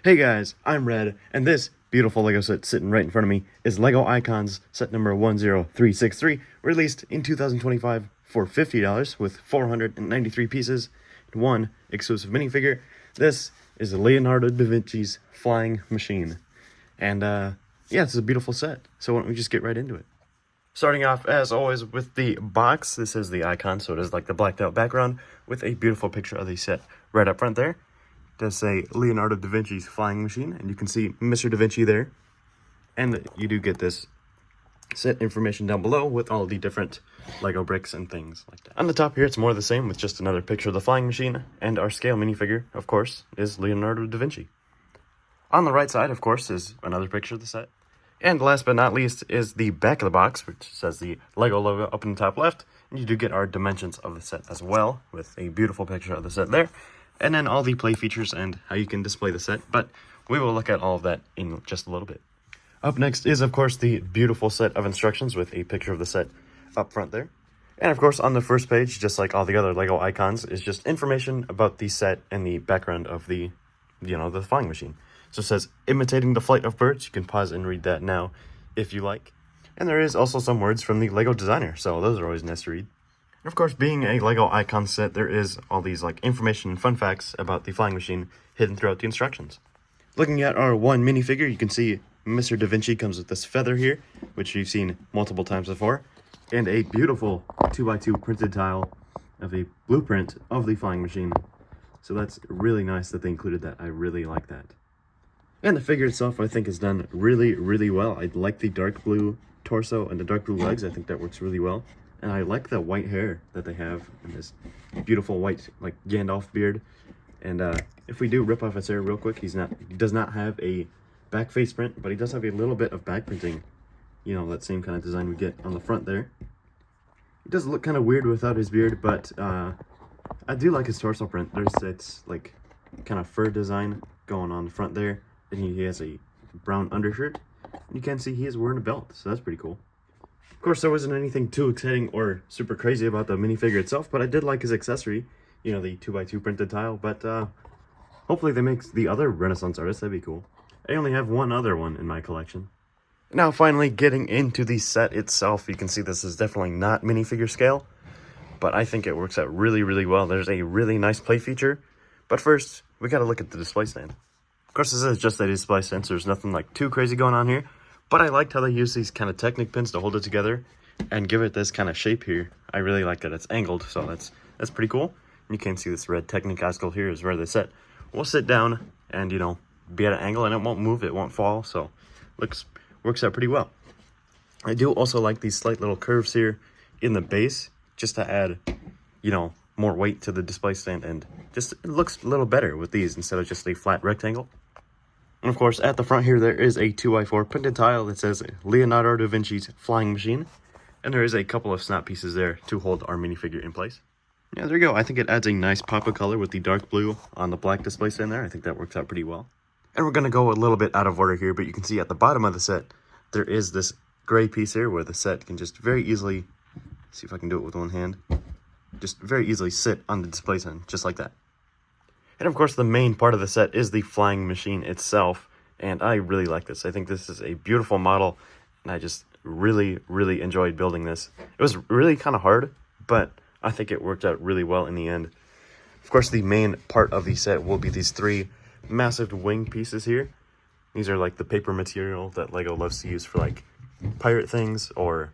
Hey guys, I'm Red, and this beautiful LEGO set sitting right in front of me is LEGO Icons set number 10363, released in 2025 for $50 with 493 pieces and one exclusive minifigure. This is Leonardo Da Vinci's flying machine. And yeah, it's a beautiful set, so why don't we just get right into it. Starting off, as always, with the box. This is the icon, so it is like the blacked out background with a beautiful picture of the set right up front there. It does say Leonardo da Vinci's flying machine, and you can see Mr. Da Vinci there. And you do get this set information down below with all the different Lego bricks and things like that. On the top here, it's more of the same with just another picture of the flying machine, and our scale minifigure, of course, is Leonardo da Vinci. On the right side, of course, is another picture of the set. And last but not least is the back of the box, which says the LEGO logo up in the top left. And you do get our dimensions of the set as well, with a beautiful picture of the set there. And then all the play features and how you can display the set. But we will look at all of that in just a little bit. Up next is, of course, the beautiful set of instructions with a picture of the set up front there. And, of course, on the first page, just like all the other LEGO icons, is just information about the set and the background of the, the flying machine. So it says, imitating the flight of birds. You can pause and read that now if you like. And there is also some words from the LEGO designer, so those are always nice to read. And of course, being a LEGO icon set, there is all these information and fun facts about the flying machine hidden throughout the instructions. Looking at our one minifigure, you can see Mr. Da Vinci comes with this feather here, which you've seen multiple times before, and a beautiful 2x2 printed tile of a blueprint of the flying machine. So that's really nice that they included that. I really like that. And the figure itself, I think, is done really, really well. I like the dark blue torso and the dark blue legs. I think that works really well. And I like the white hair that they have and this beautiful white, like, Gandalf beard. And if we do rip off his hair real quick, he does not have a back face print, but he does have a little bit of back printing. You know, that same kind of design we get on the front there. He does look kind of weird without his beard, but I do like his torso print. It's like kind of fur design going on the front there. And he has a brown undershirt. You can see he is wearing a belt, so that's pretty cool. Of course, there wasn't anything too exciting or super crazy about the minifigure itself, but I did like his accessory, the 2x2 printed tile, but hopefully they make the other Renaissance artists. That'd be cool. I only have one other one in my collection. Now, finally, getting into the set itself, you can see this is definitely not minifigure scale, but I think it works out really, really well. There's a really nice play feature, but first, we gotta look at the display stand. Of course, this is just a display stand, so there's nothing like too crazy going on here. But I liked how they use these kind of Technic pins to hold it together and give it this kind of shape here. I really like that it's angled, so that's pretty cool. And you can see this red Technic icicle here is where they sit. We'll sit down and, be at an angle, and it won't move, it won't fall, so works out pretty well. I do also like these slight little curves here in the base, just to add, more weight to the display stand, and just it looks a little better with these instead of just a flat rectangle. And of course, at the front here, there is a 2x4 printed tile that says Leonardo da Vinci's flying machine, and there is a couple of snap pieces there to hold our minifigure in place. Yeah, there you go. I think it adds a nice pop of color with the dark blue on the black display stand there. I think that works out pretty well. And we're going to go a little bit out of order here, but you can see at the bottom of the set, there is this gray piece here where the set can just very easily, see if I can do it with one hand, just very easily sit on the display stand, just like that. And of course, the main part of the set is the flying machine itself, and I really like this. I think this is a beautiful model, and I just really, really enjoyed building this. It was really kind of hard, but I think it worked out really well in the end. Of course, the main part of the set will be these three massive wing pieces here. These are like the paper material that LEGO loves to use for like pirate things, or,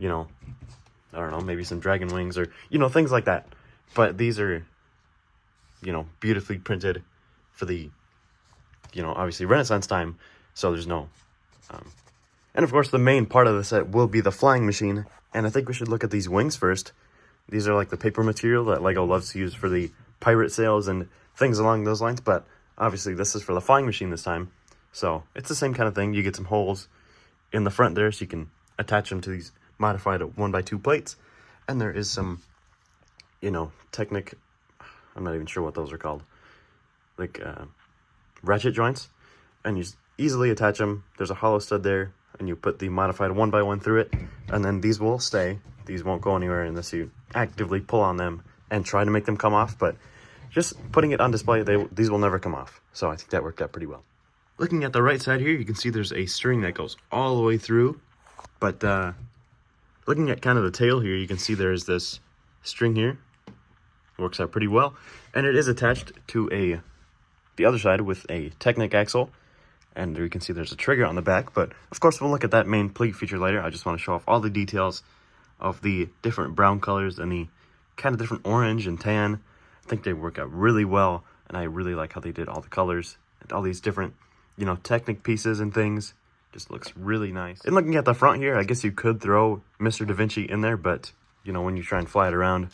I don't know, maybe some dragon wings, or, things like that. But these are, beautifully printed for the, obviously Renaissance time, so there's no, and of course the main part of the set will be the flying machine, and I think we should look at these wings first. These are like the paper material that LEGO loves to use for the pirate sails and things along those lines, but obviously this is for the flying machine this time, so it's the same kind of thing. You get some holes in the front there, so you can attach them to these modified 1x2 plates, and there is some, Technic, I'm not even sure what those are called, like ratchet joints, and you just easily attach them. There's a hollow stud there, and you put the modified 1x1 through it, and then these will stay. These won't go anywhere unless you actively pull on them and try to make them come off, but just putting it on display, these will never come off. So I think that worked out pretty well. Looking at the right side here, you can see there's a string that goes all the way through. But looking at kind of the tail here, you can see there's this string here. Works out pretty well. And it is attached to the other side with a Technic axle. And there you can see there's a trigger on the back. But of course, we'll look at that main plate feature later. I just want to show off all the details of the different brown colors and the kind of different orange and tan. I think they work out really well. And I really like how they did all the colors and all these different, you know, Technic pieces and things. Just looks really nice. And looking at the front here, I guess you could throw Mr. Da Vinci in there. But, you know, when you try and fly it around,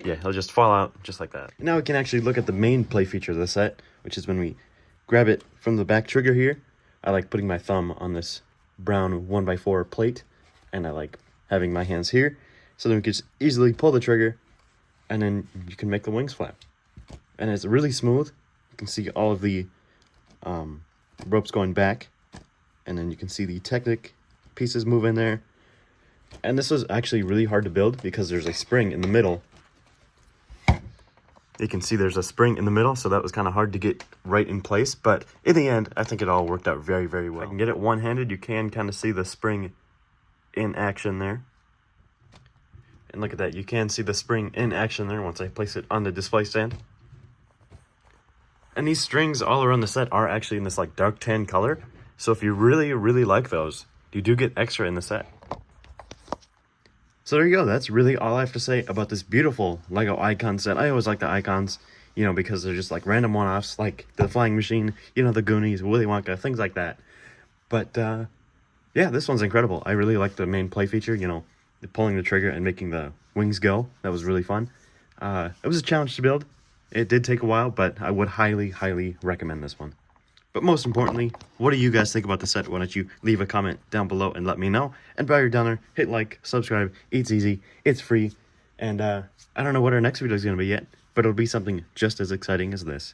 yeah, he'll just fall out just like that. Now we can actually look at the main play feature of the set, which is when we grab it from the back trigger here. I like putting my thumb on this brown 1x4 plate, and I like having my hands here, so then we can just easily pull the trigger, and then you can make the wings flap. And it's really smooth. You can see all of the ropes going back, and then you can see the Technic pieces move in there. And this was actually really hard to build because there's a spring in the middle. You can see there's a spring in the middle, so that was kind of hard to get right in place. But in the end, I think it all worked out very, very well. If I can get it one-handed, you can kind of see the spring in action there. And look at that, you can see the spring in action there once I place it on the display stand. And these strings all around the set are actually in this like dark tan color. So if you really, really like those, you do get extra in the set. So there you go. That's really all I have to say about this beautiful Lego icon set. I always like the icons, you know, because they're just like random one-offs, like the Flying Machine, you know, the Goonies, Willy Wonka, things like that. But yeah, this one's incredible. I really like the main play feature, you know, pulling the trigger and making the wings go. That was really fun. It was a challenge to build. It did take a while, but I would highly, highly recommend this one. But most importantly, what do you guys think about the set? Why don't you leave a comment down below and let me know. And while you're down there, hit like, subscribe. It's easy. It's free. And I don't know what our next video is going to be yet, but it'll be something just as exciting as this.